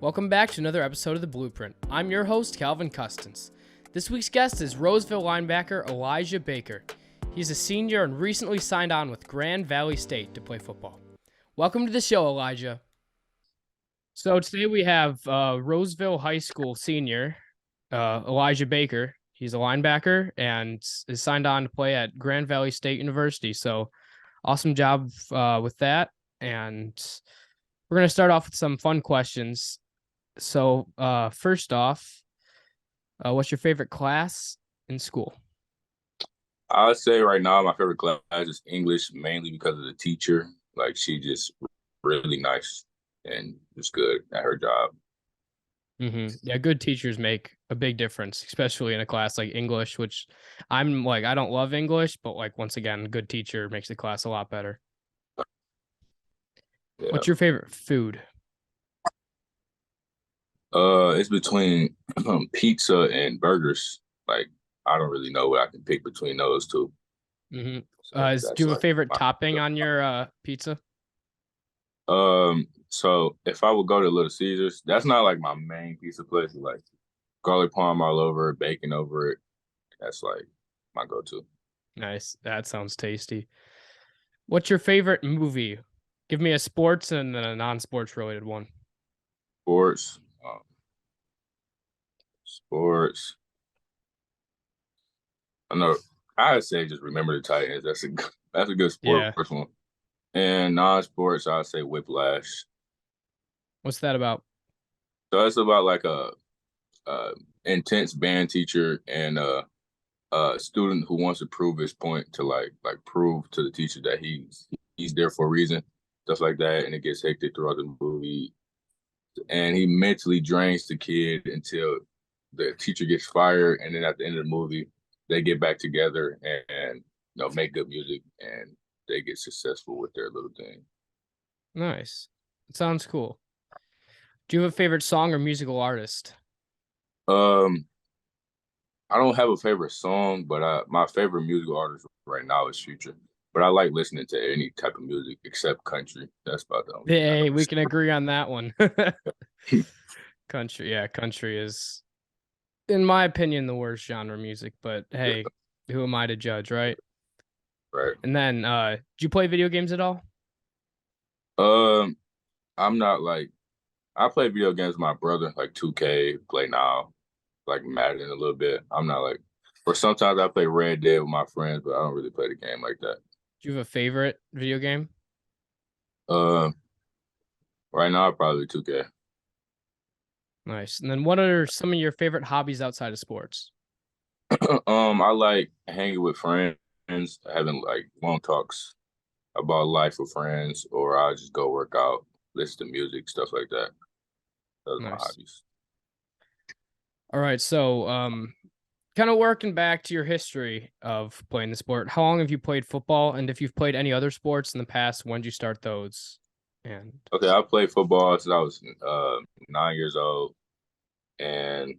Welcome back to another episode of The Blueprint. I'm your host, Calvin Custance. This week's guest is Roseville linebacker Elijah Baker. He's a senior and recently signed on with Grand Valley State to play football. Welcome to the show, Elijah. So today we have Roseville High School senior Elijah Baker. He's a linebacker and is signed on to play at Grand Valley State University. So awesome job with that. And we're going to start off with some fun questions. So first off, what's your favorite class in school? I would say right now my favorite class is English, mainly because of the teacher. Like, she just really nice and just good at her job. Mm-hmm. Yeah, good teachers make a big difference, especially in a class like English, which I don't love English, but once again, a good teacher makes the class a lot better. Yeah. What's your favorite food? It's between pizza and burgers. Like, I don't really know what I can pick between those two. Mm-hmm. So Do you have a favorite my topping on your pizza? So if I would go to Little Caesars, that's not like my main pizza place. Like garlic parm all over it, bacon over it. That's like my go-to. Nice. That sounds tasty. What's your favorite movie? Give me a sports and then a non-sports related one. Sports. Sports. I know. I'd say just Remember the Titans. That's a good sports one. And non-sports, I'd say Whiplash. What's that about? So it's about like a intense band teacher and a student who wants to prove his point to like prove to the teacher that he's there for a reason, stuff like that. And it gets hectic throughout the movie. And he mentally drains the kid until the teacher gets fired, and then at the end of the movie, they get back together and make good music, and they get successful with their little thing. Nice. It sounds cool. Do you have a favorite song or musical artist? I don't have a favorite song, but my favorite musical artist right now is Future. But I like listening to any type of music except country. That's about the only Hey, we can agree on that one. Country is, in my opinion, the worst genre of music, but hey, who am I to judge, right? Right. And then, do you play video games at all? I'm not I play video games with my brother, like 2K, play now, like Madden a little bit. I'm not or sometimes I play Red Dead with my friends, but I don't really play the game like that. Do you have a favorite video game? Right now, probably 2K. Nice. And then what are some of your favorite hobbies outside of sports? I like hanging with friends, having like long talks about life with friends, or I'll just go work out, listen to music, stuff like that. Those are my Nice. hobbies. All right. So, kind of working back to your history of playing the sport, how long have you played football? And if you've played any other sports in the past, when did you start those? And Okay, I played football since I was 9 years old. And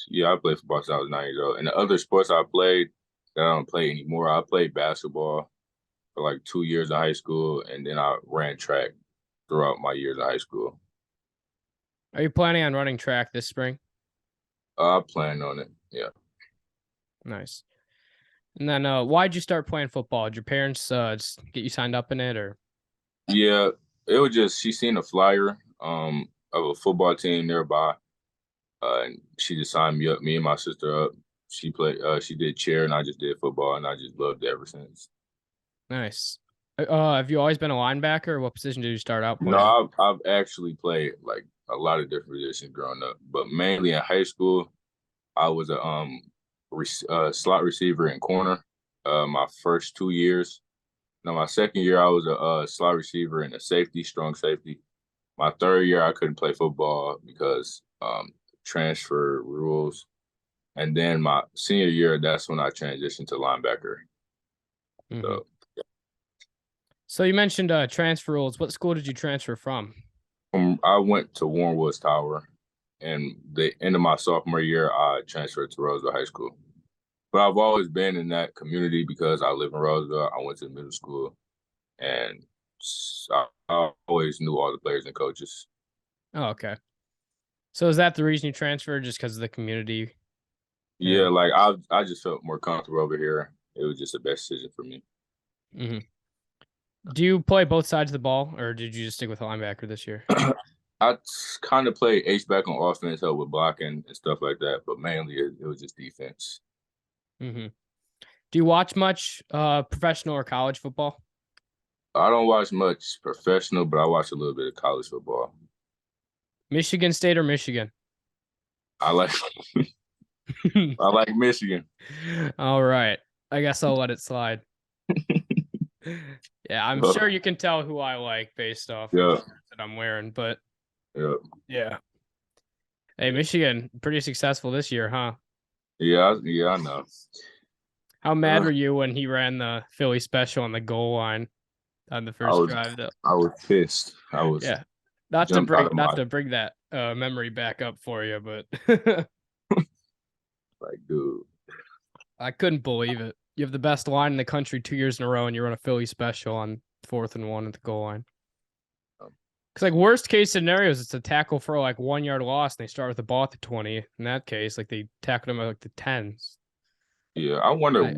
yeah, I played football since I was 9 years old. And the other sports I played that I don't play anymore, I played basketball for like 2 years in high school, and then I ran track throughout my years in high school. are you planning on running track this spring? I plan on it. Yeah. Nice. And then why'd you start playing football? Did your parents just get you signed up in it, or? Yeah, it was just she seen a flyer of a football team nearby. And she just signed me and my sister up. She did cheer and I just did football, and I just loved it ever since. Nice. Have you always been a linebacker, or what position did you start out playing? No, I've actually played like a lot of different positions growing up, but mainly in high school, I was a slot receiver and corner. My first 2 years. Now my second year, I was a slot receiver and a safety, strong safety. My third year, I couldn't play football because transfer rules. And then my senior year, that's when I transitioned to linebacker. Mm-hmm. So you mentioned transfer rules. What school did you transfer from? I went to Warren Woods Tower, and the end of my sophomore year, I transferred to Roseville High School. But I've always been in that community because I live in Roseville. I went to middle school, and I always knew all the players and coaches. Oh, okay. So is that the reason you transferred, just because of the community Yeah, there? like I just felt more comfortable over here. It was just the best decision for me. Hmm. Do you play both sides of the ball, or did you just stick with linebacker this year? I kind of played H back on offense, help with blocking and stuff like that, but mainly it was just defense. Hmm. Do you watch much professional or college football? I don't watch much professional, but I watch a little bit of college football. Michigan State or Michigan? I like I like Michigan. All right. I guess I'll let it slide. Yeah, I'm Uh, sure you can tell who I like based off of the yeah, shirt that I'm wearing, but yeah, yeah. Hey, Michigan, pretty successful this year, huh? yeah. I know. How mad Uh, were you when he ran the Philly special on the goal line on the I first was drive though? I was pissed. I was Yeah. Not to jumped out bring of not my to bring that memory back up for you, but like, dude. I couldn't believe it. You have the best line in the country 2 years in a row, and you run a Philly special on 4th and 1 at the goal line. Um, Because like worst case scenarios, it's a tackle for like 1 yard loss, and they start with the ball at the 20. In that case, like they tackled him at like the 10s. Yeah, I wonder I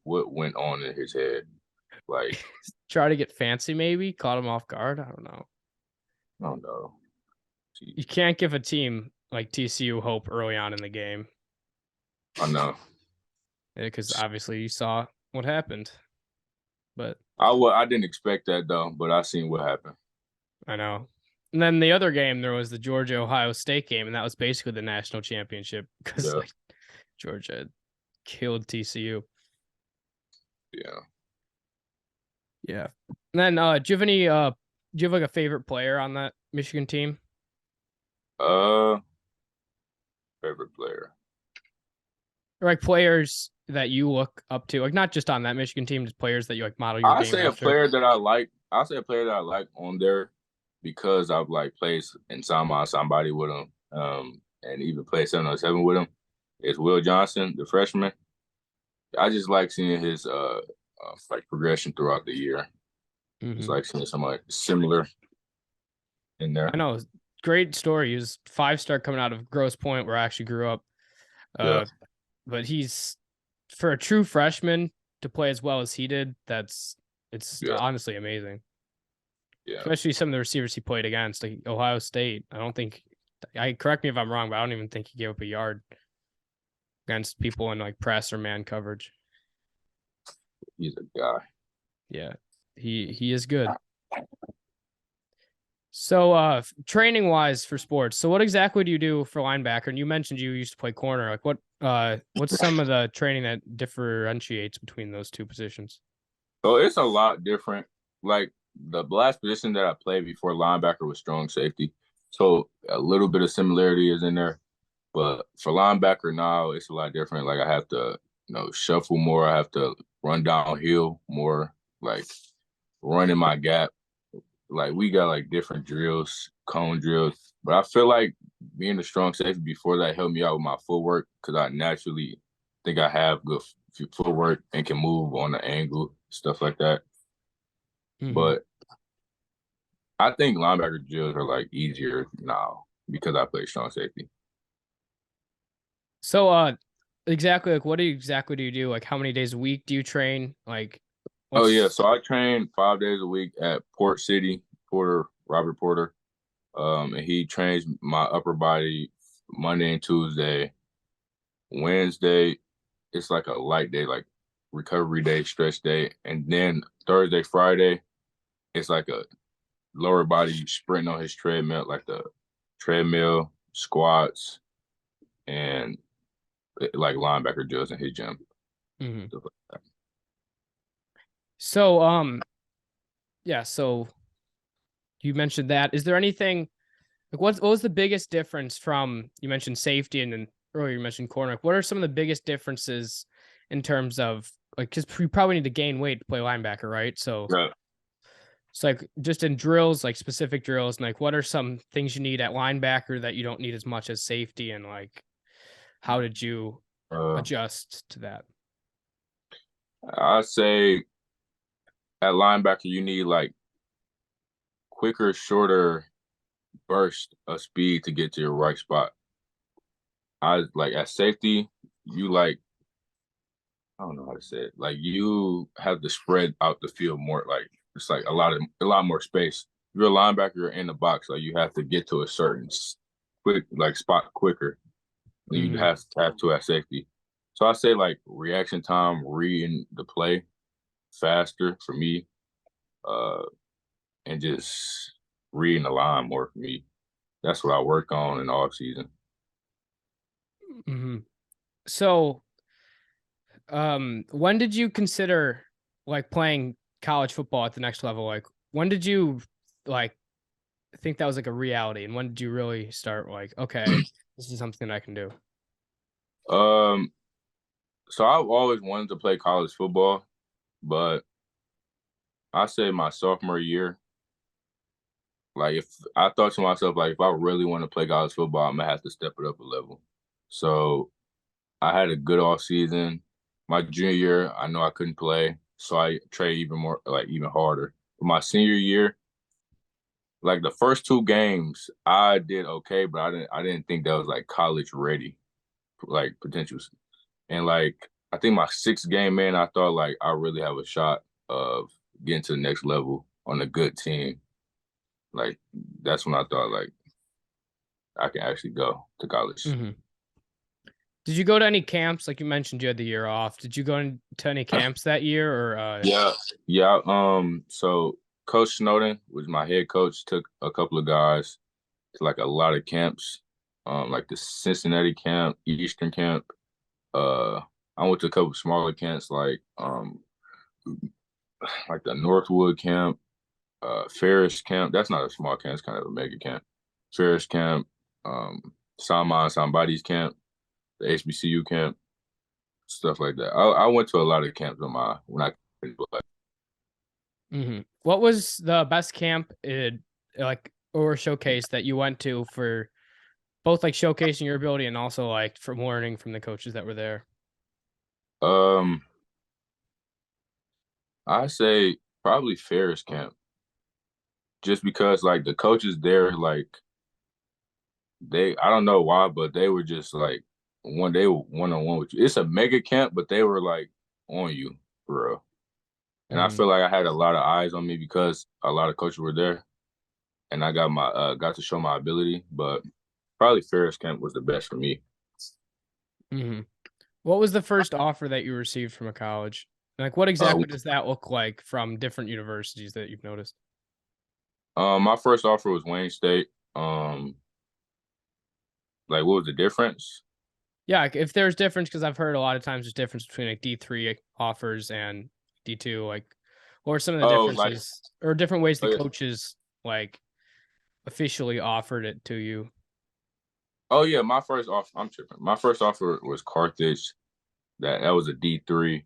what went on in his head. Like, try to get fancy, maybe caught him off guard. I don't know. I don't know. You Jeez. can't give a team like TCU hope early on in the game I know. because obviously you saw what happened. But I didn't expect that though, but I seen what happened. I know. And then the other game, there was the Georgia Ohio State game, and that was basically the national championship because Yeah, like Georgia killed TCU. yeah. Yeah. And then do you have like a favorite player on that Michigan team? Uh, favorite player. Or like players that you look up to, like not just on that Michigan team, just players that you like model your I game say a after. player that I like. I say a player that I like on there because I've like played in somebody with him, and even played 7-on-7 with him. Is Will Johnson, the freshman. I just like seeing his like progression throughout the year. Just Hmm. like seeing somebody similar in there. I know. Great story. He was 5-star coming out of Grosse Pointe, where I actually grew up. Yeah, Uh, but he's for a true freshman to play as well as he did. It's yeah, honestly amazing. yeah. Especially some of the receivers he played against, like Ohio State. I don't think. I correct me if I'm wrong, but I don't even think he gave up a yard against people in like press or man coverage. He's a guy. Yeah, he is good. So, training wise for sports. So, what exactly do you do for linebacker? And you mentioned you used to play corner. Like, what's some of the training that differentiates between those two positions? So it's a lot different. Like the last position that I played before linebacker was strong safety. So a little bit of similarity is in there. But for linebacker now, it's a lot different. Like I have to, shuffle more. I have to run downhill more, like running my gap. Like we got like different drills, cone drills. But I feel like being a strong safety before that helped me out with my footwork because I naturally think I have good footwork and can move on the angle, stuff like that. Hmm. But I think linebacker drills are like easier now because I play strong safety. So, exactly like what exactly do you do? Like, how many days a week do you train? Like, Oh yeah, what's so I train 5 days a week at Port City, Robert Porter. And he trains my upper body Monday and Tuesday. Wednesday, it's like a light day, like recovery day, stretch day. And then Thursday, Friday, it's like a lower body sprinting on his treadmill, like the treadmill, squats, and like linebacker drills in his gym. Mhm. Stuff like So, yeah. So you mentioned that. Is there anything like what was the biggest difference from you mentioned safety and then earlier you mentioned corner? Like, what are some of the biggest differences in terms of like because you probably need to gain weight to play linebacker, right? So that. it's like just in drills, like specific drills, and like what are some things you need at linebacker that you don't need as much as safety, and like how did you Uh, adjust to that? I say at linebacker you need like quicker, shorter. burst of speed to get to your right spot. I like at safety, you like I don't know how to say it. Like you have to spread out the field more. Like it's like a lot more space. If you're a linebacker in the box, like you have to get to a certain quick like spot quicker than you Hmm. have to at safety. So I say like reaction time, reading the play faster for me, uh, and just reading the line more for me. That's what I work on in the off season. Hmm. So, when did you consider like playing college football at the next level? Like, when did you like think that was like a reality, and when did you really start like, okay, this is something I can do? Um, so I've always wanted to play college football, but I say my sophomore year, like if I thought to myself, like if I really want to play college football, I'm gonna have to step it up a level. So I had a good off season. My junior year, I know I couldn't play, so I trained even more, like even harder. But my senior year, like the first two games, I did okay, but I didn't think that was like college ready, like potentials. And like I think my sixth game, man, I thought like I really have a shot of getting to the next level on a good team. Like that's when I thought like I can actually go to college. Hmm. Did you go to any camps? Like you mentioned, you had the year off. Did you go to any camps that year, or Yeah, yeah. So Coach Snowden was my head coach. Took a couple of guys to like a lot of camps, like the Cincinnati camp, Eastern camp. Uh, I went to a couple smaller camps like the Northwood camp, Ferris camp. That's not a small camp; it's kind of a mega camp. Ferris camp, Somebody's camp, the HBCU camp, stuff like that. I went to a lot of camps when I couldn't play. what was the best camp like or showcase that you went to for both like showcasing your ability and also like from learning from the coaches that were there? Um, I say probably Ferris camp, just because like the coaches there, like I don't know why, but they were just like they were one on one with you. It's a mega camp, but they were like on you for real. And I Hmm. feel like I had a lot of eyes on me because a lot of coaches were there, and I got to show my ability. But probably Ferris camp was the best for me. Hmm. What was the first offer that you received from a college? Like, what Uh, exactly does that look like from different universities that you've noticed? my first offer was Wayne State. Like what was the difference? Yeah, like, if there's difference, because I've heard a lot of times there's difference between like D3 offers and D2, like, or some of the Oh, like differences or different ways the uh, coaches like officially offered it to you. oh yeah, my first offer. I'm tripping. My first offer was Carthage. That was a D3,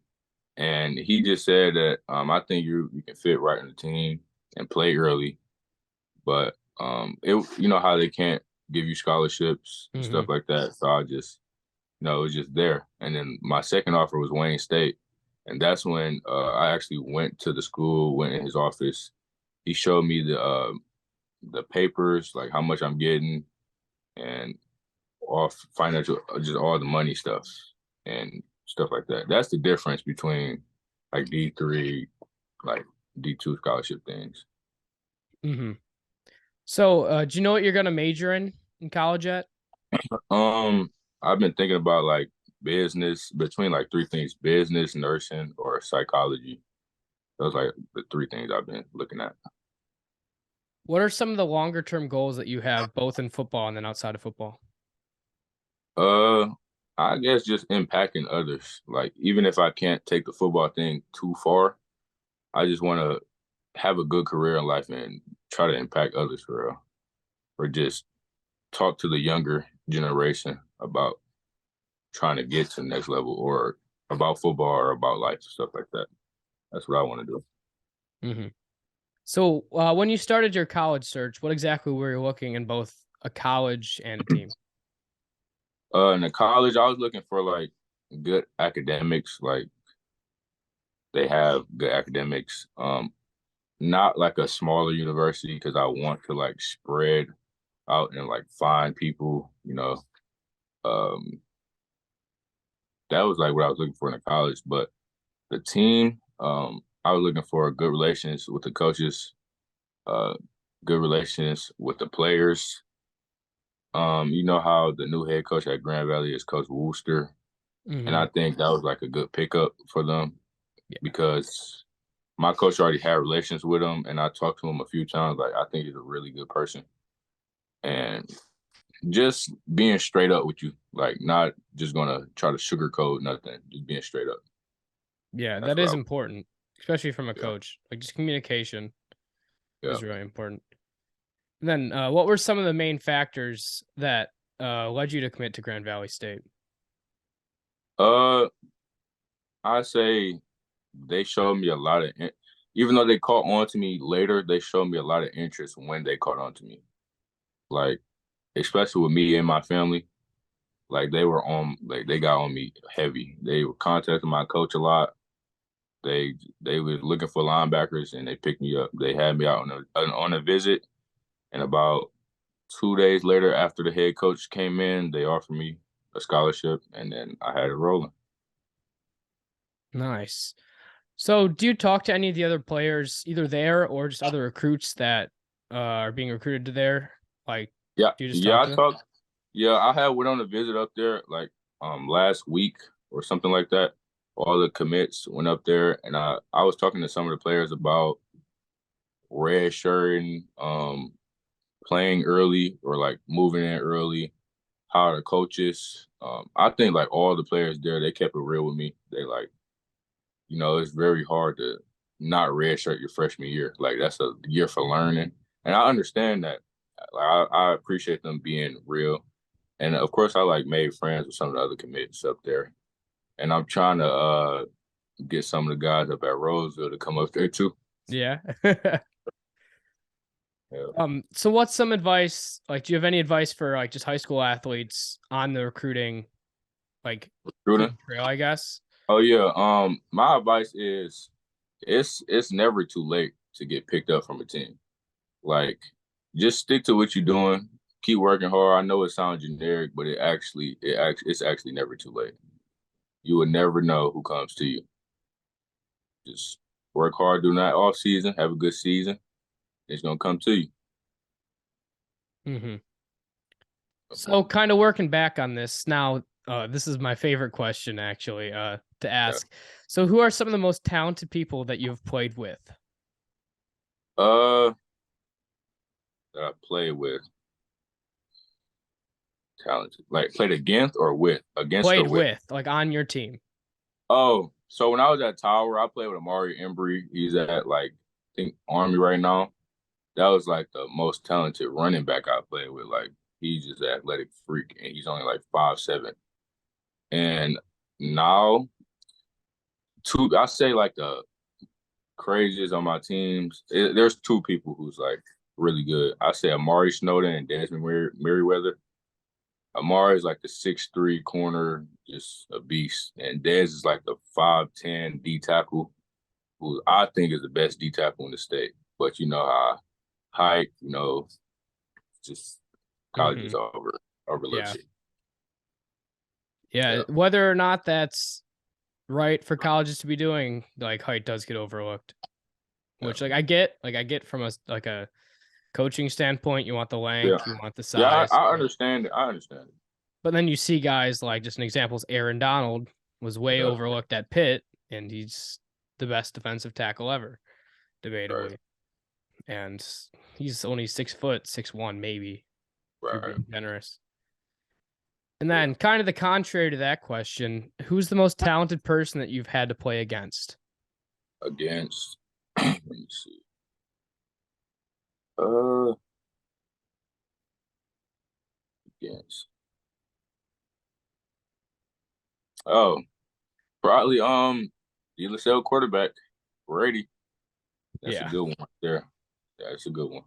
and he just said that I think you can fit right in the team and play early, but it you know how they can't give you scholarships and stuff Hmm. like that. So I just it was just there. And then my second offer was Wayne State, and that's when I actually went to the school, went in his office. He showed me the papers, like how much I'm getting, and off financial, just all the money stuff and stuff like that. That's the difference between like D3, like D2 scholarship things. Hmm. So, do you know what you're gonna major in college yet? Um, I've been thinking about like business between like three things: business, nursing, or psychology. Those are like the three things I've been looking at. What are some of the longer term goals that you have both in football and then outside of football? Uh, I guess just impacting others. Like even if I can't take the football thing too far, I just want to have a good career in life and try to impact others for real, or just talk to the younger generation about trying to get to the next level or about football or about life, stuff like that. That's what I want to do. Hmm. So, when you started your college search, what exactly were you looking in both a college and a team? In the college, I was looking for like good academics, like they have good academics. Not like a smaller university because I want to like spread. out and like find people, um, that was like what I was looking for in college. But the team, I was looking for good relations with the coaches, uh, good relations with the players. You know how the new head coach at Grand Valley is Coach Wooster, and Mm-hmm. I think that was like a good pickup for them Yeah. because my coach already had relations with him, and I talked to him a few times. Like I think he's a really good person, and just being straight up with you, like not just gonna try to sugarcoat nothing, just being straight up. Yeah, That's that what is I. important, especially from a Yeah, coach. Like just communication yeah. is really important. And then, what were some of the main factors that led you to commit to Grand Valley State? Uh, I say they showed me a lot of, even though they caught on to me later, they showed me a lot of interest when they caught on to me. Like especially with me and my family, like they were on, like they got on me heavy. They were contacting my coach a lot. They were looking for linebackers and they picked me up. They had me out on a visit, and about 2 days later, after the head coach came in, they offered me a scholarship, and then I had it rolling. Nice. So, do you talk to any of the other players, either there or just other recruits that are being recruited to there? Like, Yeah, do you just yeah, talk I to them? talked. Yeah, I had went on a visit up there like last week or something like that. All the commits went up there, and I was talking to some of the players about red shirting, playing early or like moving in early, how the coaches. I think like all the players there, they kept it real with me. They like, it's very hard to not redshirt your freshman year. Like that's a year for learning, and I understand that. Like I appreciate them being real, and of course I like made friends with some of the other commits up there, and I'm trying to get some of the guys up at Roseville to come up there too. Yeah. Yeah, So what's some advice? Like, do you have any advice for like just high school athletes on the recruiting, like recruiting. trail, I guess? Oh yeah. My advice is it's never too late to get picked up from a team. Like, just stick to what you're doing. Keep working hard. I know it sounds generic, but it's actually never too late. You will never know who comes to you. Just work hard during that off season. Have a good season. It's gonna come to you. Hmm. So, kind of working back on this now, this is my favorite question actually to Yeah. ask. So, who are some of the most talented people that you've played with? Uh, that I played with talented. Like played against or Played with. with, like on your team. Oh, so when I was at Tower, I played with Amari Embry. He's at like I think Army right now. That was like the most talented running back I played with. Like he's just an athletic freak, and he's only like 5'7". And now, I say like the craziest on my teams. There's two people who's like really good. I say Amari Snowden and Desmond Merriweather. Amari is like the 6'3" corner, just a beast, and Dez is like the 5'10" D tackle, who I think is the best D tackle in the state. But you know how height, just college Hmm. is overlooks Yeah. it. Yeah. Yeah, Whether or not that's right for colleges to be doing, like height does get overlooked. yeah, Which like I get from a coaching standpoint, you want the yeah, length, you want the yeah. size, I understand it. I understand it. but then you see guys like just an example is Aaron Donald was way Yeah, overlooked at Pitt, and he's the best defensive tackle ever, right, debatably. And he's only 6 foot, 6'1", maybe, if you're right. being generous. And Yeah. then kind of the contrary to that question, who's the most talented person that you've had to play against? Against, let me see. Uh, against. Oh, probably the LaSalle quarterback, Brady. That's a Yeah. good one right there. Yeah, that's a good one.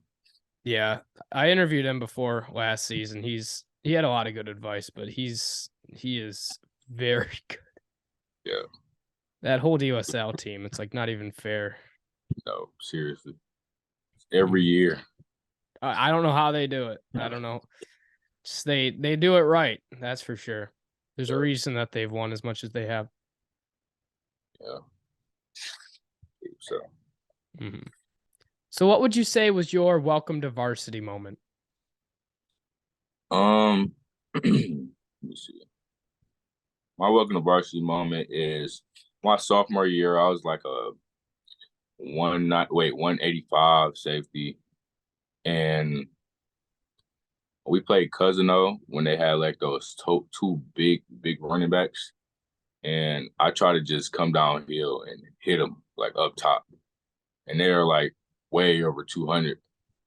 Yeah. I interviewed him before last season. He had a lot of good advice, but he is very good. Yeah, That whole DSL team, it's like not even fair. no, seriously. Every Mhm. year. I don't know how they do it. I don't know. Just they do it right. That's for sure. There's a Yeah, reason that they've won as much as they have. yeah. So, Mhm. So what would you say was your welcome to varsity moment? let me see. My welcome to varsity moment is my sophomore year. I was like a 185 safety, and we played Cousino when they had like those two big running backs, and I tried to just come downhill and hit them like up top, and they're like way over 200.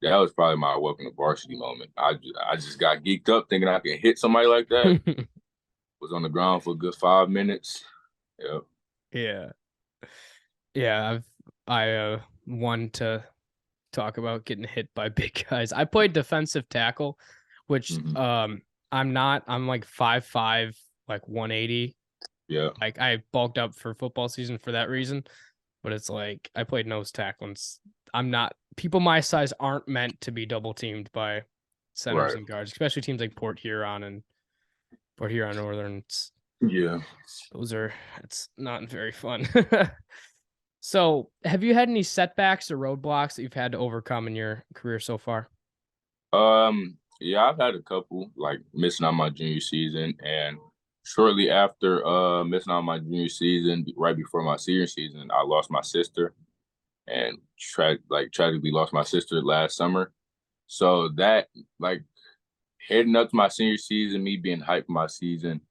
That was probably my welcome to varsity moment. I just got geeked up thinking I could hit somebody like that. Was on the ground for a good 5 minutes. Yeah. Yeah. Yeah, I want to talk about getting hit by big guys. I played defensive tackle, which Hmm. I'm not. I'm like 5'5", like 180. Yeah. Like I bulked up for football season for that reason, but it's like I played nose tackle and I'm not people my size aren't meant to be double teamed by centers Right. and guards, especially teams like Port Huron Northern. Yeah. It's not very fun. So, have you had any setbacks or roadblocks that you've had to overcome in your career so far? Yeah, I've had a couple, like missing out my junior season, and shortly after missing out my junior season, right before my senior season, I lost my sister, and tragically lost my sister last summer. So that, like, heading up to my senior season, me being hyped for my season,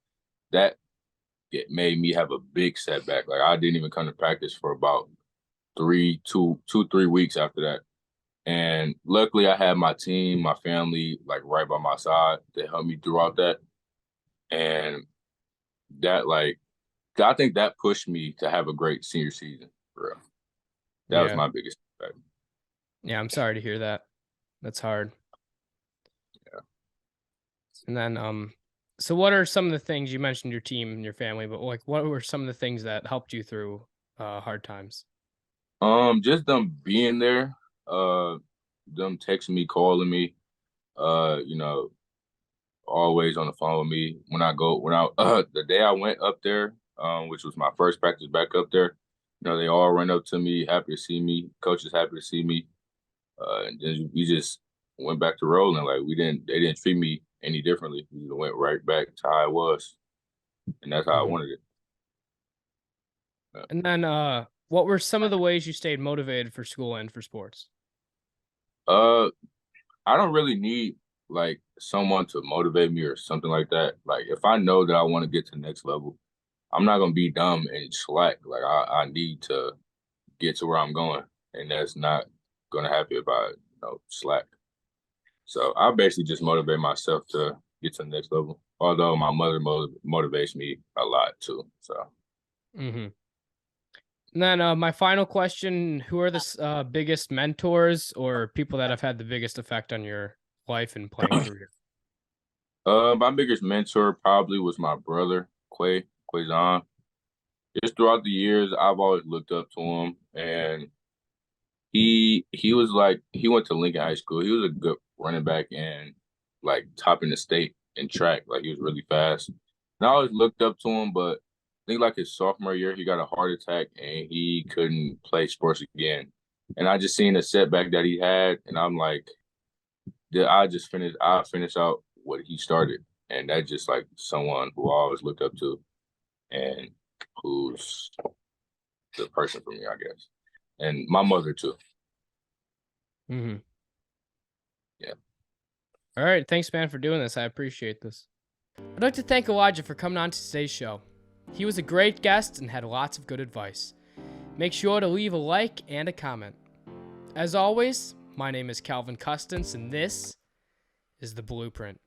that it made me have a big setback. Like, I didn't even come to practice for about 3 weeks after that. And luckily, I had my team, my family, like right by my side to help me throughout that. And that, like, I think that pushed me to have a great senior season. For real. That was Yeah. my biggest impact. Yeah, I'm sorry to hear that. That's hard. Yeah. And then so what are some of the things you mentioned your team and your family, but like what were some of the things that helped you through hard times? Just them being there, uh, them texting me, calling me, you know, always on the phone with me when I the day I went up there, which was my first practice back up there. They all ran up to me, happy to see me. Coach is happy to see me. And then we just went back to rolling. Like they didn't treat me any differently. We just went right back to how I was, and that's how I Mhm. wanted it. Yeah. And then what were some of the ways you stayed motivated for school and for sports? Uh, I don't really need like someone to motivate me or something like that. Like if I know that I want to get to the next level, I'm not gonna be dumb and slack. Like I need to get to where I'm going, and that's not gonna happen if I slack. So I basically just motivate myself to get to the next level. Although my mother motivates me a lot too. So Mhm. And then my final question, who are the biggest mentors or people that have had the biggest effect on your life and playing career? my biggest mentor probably was my brother, Quayzon. Just throughout the years, I've always looked up to him, and he was like he went to Lincoln High School. He was a good running back and like top in the state in track. Like he was really fast. And I always looked up to him, but I think like his sophomore year, he got a heart attack and he couldn't play sports again. And I just seen the setback that he had, and I'm like, I finished out what he started. And that's just like someone who I always looked up to and who's the person for me, I guess. And my mother too. Mhm. Yeah. All right, thanks man for doing this. I appreciate this. I'd like to thank Elijah for coming on to today's show. He was a great guest and had lots of good advice. Make sure to leave a like and a comment. As always, my name is Calvin Custance, and this is The Blueprint.